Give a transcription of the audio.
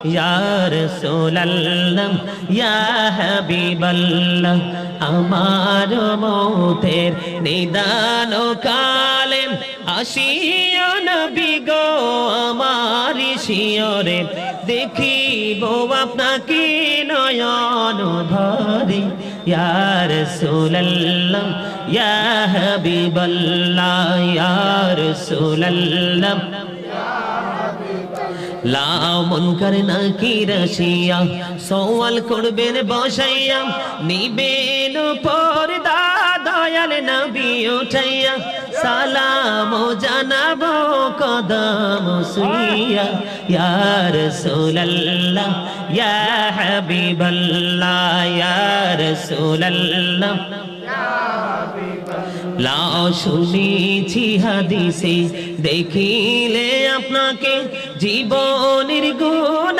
ইয়া রাসূলুল্লাহ ইয়া হাবিবাল্লাহ আমার মৌতের নিদান কালে আসিও নবী গো আমার শিয়রে দেখিব আপনাকে নয়ন ভরে ইয়া রাসূলুল্লাহ ইয়া হাবিবাল্লাহ ইয়া রাসূলুল্লাহ লাও মুনকার নাকির আসিয়া সওয়াল করবেন বসাইয়া নিবেন পর্দা দয়াল নবী উঠাইয়া সালাম জানাবো কদম সুইয়া ইয়া রাসূলুল্লাহ ইয়া হাবিবাল্লাহ ইয়া রাসূলুল্লাহ লাও শুনেছি হাদিসে দেখিলে আপনাকে জীবনের গুণ